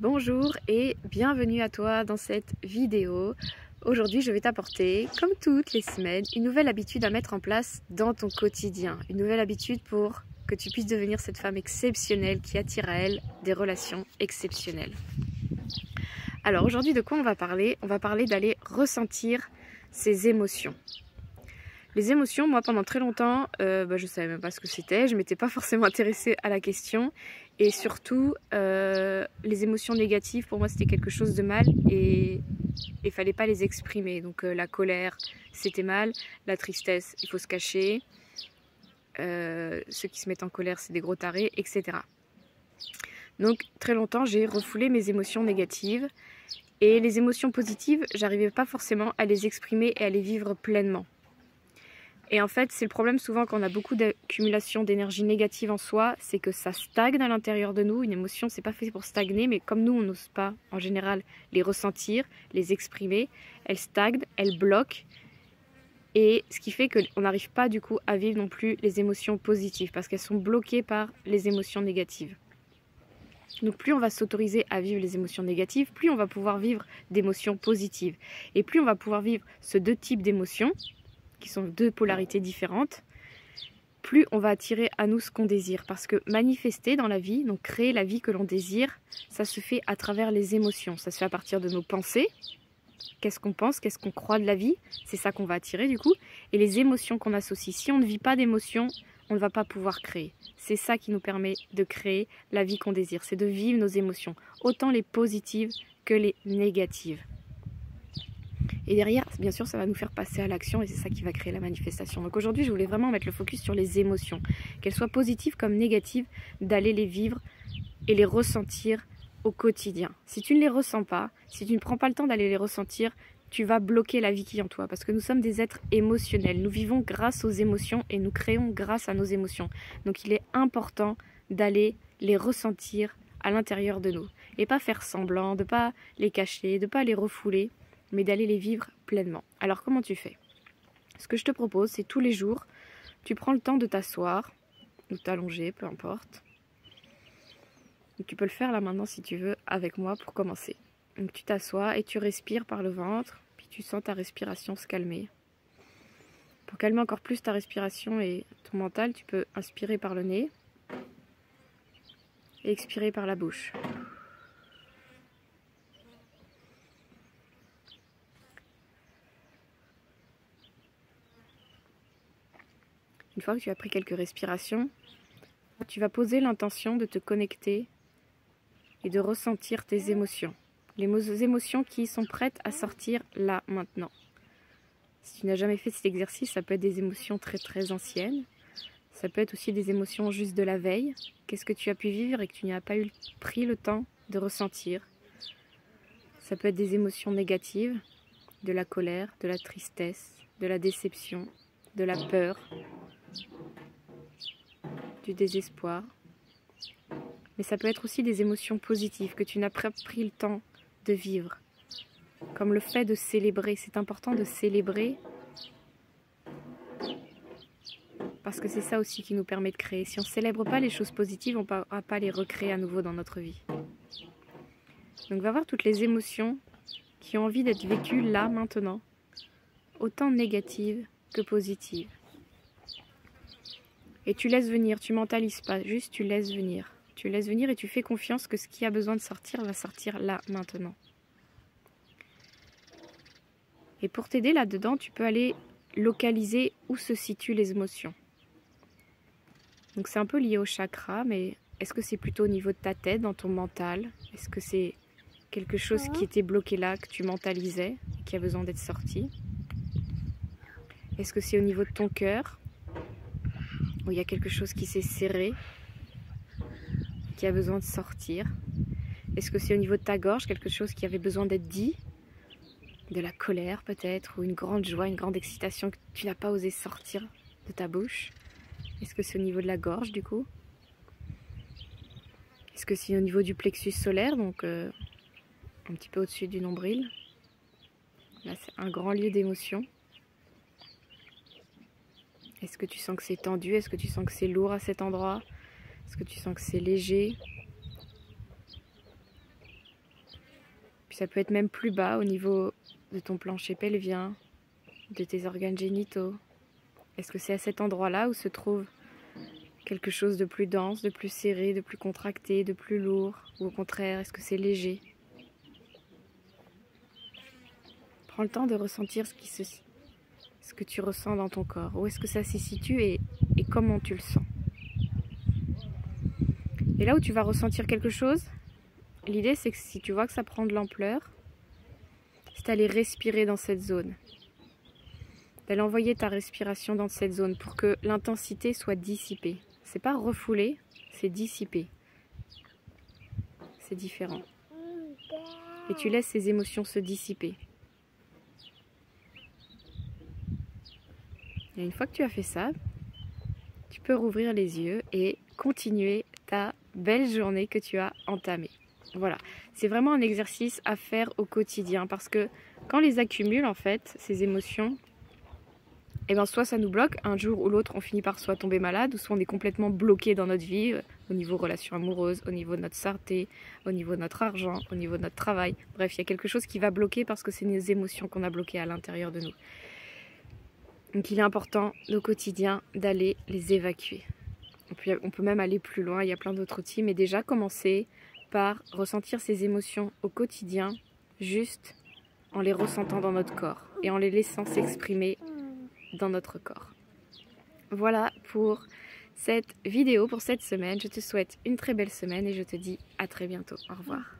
Bonjour et bienvenue à toi dans cette vidéo. Aujourd'hui, je vais t'apporter, comme toutes les semaines, une nouvelle habitude à mettre en place dans ton quotidien. Une nouvelle habitude pour que tu puisses devenir cette femme exceptionnelle qui attire à elle des relations exceptionnelles. Alors aujourd'hui, de quoi on va parler? On va parler d'aller ressentir ses émotions. Les émotions, moi pendant très longtemps, je savais même pas ce que c'était, je m'étais pas forcément intéressée à la question et surtout les émotions négatives pour moi c'était quelque chose de mal et il fallait pas les exprimer. Donc la colère c'était mal, la tristesse il faut se cacher, ceux qui se mettent en colère c'est des gros tarés, etc. Donc très longtemps j'ai refoulé mes émotions négatives et les émotions positives j'arrivais pas forcément à les exprimer et à les vivre pleinement. Et en fait, c'est le problème souvent quand on a beaucoup d'accumulation d'énergie négative en soi, c'est que ça stagne à l'intérieur de nous. Une émotion, c'est pas fait pour stagner, mais comme nous, on n'ose pas, en général, les ressentir, les exprimer, elles stagnent, elles bloquent. Et ce qui fait qu'on n'arrive pas du coup à vivre non plus les émotions positives, parce qu'elles sont bloquées par les émotions négatives. Donc plus on va s'autoriser à vivre les émotions négatives, plus on va pouvoir vivre d'émotions positives. Et plus on va pouvoir vivre ces deux types d'émotions, qui sont deux polarités différentes, plus on va attirer à nous ce qu'on désire. Parce que manifester dans la vie, donc créer la vie que l'on désire, ça se fait à travers les émotions. Ça se fait à partir de nos pensées. Qu'est-ce qu'on pense, qu'est-ce qu'on croit de la vie? C'est ça qu'on va attirer du coup. Et les émotions qu'on associe. Si on ne vit pas d'émotions, on ne va pas pouvoir créer. C'est ça qui nous permet de créer la vie qu'on désire. C'est de vivre nos émotions. Autant les positives que les négatives. Et derrière, bien sûr, ça va nous faire passer à l'action et c'est ça qui va créer la manifestation. Donc aujourd'hui, je voulais vraiment mettre le focus sur les émotions, qu'elles soient positives comme négatives, d'aller les vivre et les ressentir au quotidien. Si tu ne les ressens pas, si tu ne prends pas le temps d'aller les ressentir, tu vas bloquer la vie qui est en toi parce que nous sommes des êtres émotionnels. Nous vivons grâce aux émotions et nous créons grâce à nos émotions. Donc il est important d'aller les ressentir à l'intérieur de nous et pas faire semblant, de pas les cacher, de pas les refouler, mais d'aller les vivre pleinement. Alors comment tu fais? Ce que je te propose, c'est tous les jours, tu prends le temps de t'asseoir, ou t'allonger, peu importe. Donc, tu peux le faire là maintenant si tu veux avec moi pour commencer. Donc tu t'assois et tu respires par le ventre, puis tu sens ta respiration se calmer. Pour calmer encore plus ta respiration et ton mental, tu peux inspirer par le nez et expirer par la bouche. Une fois que tu as pris quelques respirations, tu vas poser l'intention de te connecter et de ressentir tes émotions. Les émotions qui sont prêtes à sortir là, maintenant. Si tu n'as jamais fait cet exercice, ça peut être des émotions très très anciennes. Ça peut être aussi des émotions juste de la veille. Qu'est-ce que tu as pu vivre et que tu n'as pas pris le temps de ressentir. Ça peut être des émotions négatives, de la colère, de la tristesse, de la déception, de la peur, du désespoir. Mais ça peut être aussi des émotions positives que tu n'as pas pris le temps de vivre. Comme le fait de célébrer. C'est important de célébrer parce que c'est ça aussi qui nous permet de créer. Si on ne célèbre pas les choses positives, on ne pourra pas les recréer à nouveau dans notre vie. Donc va voir toutes les émotions qui ont envie d'être vécues là, maintenant. Autant négatives que positives. Et tu laisses venir, tu mentalises pas, juste tu laisses venir. Tu laisses venir et tu fais confiance que ce qui a besoin de sortir va sortir là, maintenant. Et pour t'aider là-dedans, tu peux aller localiser où se situent les émotions. Donc c'est un peu lié au chakra, mais est-ce que c'est plutôt au niveau de ta tête, dans ton mental? Est-ce que c'est quelque chose qui était bloqué là, que tu mentalisais, qui a besoin d'être sorti? Est-ce que c'est au niveau de ton cœur, où il y a quelque chose qui s'est serré, qui a besoin de sortir? Est-ce que c'est au niveau de ta gorge, quelque chose qui avait besoin d'être dit? De la colère peut-être, ou une grande joie, une grande excitation que tu n'as pas osé sortir de ta bouche? Est-ce que c'est au niveau de la gorge du coup? Est-ce que c'est au niveau du plexus solaire, donc un petit peu au-dessus du nombril? Là c'est un grand lieu d'émotion. Est-ce que tu sens que c'est tendu? Est-ce que tu sens que c'est lourd à cet endroit? Est-ce que tu sens que c'est léger? Ça peut être même plus bas au niveau de ton plancher pelvien, de tes organes génitaux. Est-ce que c'est à cet endroit-là où se trouve quelque chose de plus dense, de plus serré, de plus contracté, de plus lourd? Ou au contraire, est-ce que c'est léger? Prends le temps de ressentir ce que tu ressens dans ton corps. Où est-ce que ça s'y situe et comment tu le sens? Et là où tu vas ressentir quelque chose, l'idée c'est que si tu vois que ça prend de l'ampleur, c'est d'aller respirer dans cette zone. D'aller envoyer ta respiration dans cette zone pour que l'intensité soit dissipée. C'est pas refoulé, c'est dissipé. C'est différent. Et tu laisses ces émotions se dissiper. Et une fois que tu as fait ça, tu peux rouvrir les yeux et continuer ta belle journée que tu as entamée. Voilà, c'est vraiment un exercice à faire au quotidien parce que quand on les accumule en fait, ces émotions, et bien soit ça nous bloque, un jour ou l'autre on finit par soit tomber malade ou soit on est complètement bloqué dans notre vie, au niveau relations amoureuses, au niveau de notre santé, au niveau de notre argent, au niveau de notre travail. Bref, il y a quelque chose qui va bloquer parce que c'est nos émotions qu'on a bloquées à l'intérieur de nous. Donc il est important au quotidien d'aller les évacuer. On peut même aller plus loin, il y a plein d'autres outils, mais déjà commencer par ressentir ces émotions au quotidien, juste en les ressentant dans notre corps et en les laissant s'exprimer dans notre corps. Voilà pour cette vidéo, pour cette semaine. Je te souhaite une très belle semaine et je te dis à très bientôt. Au revoir.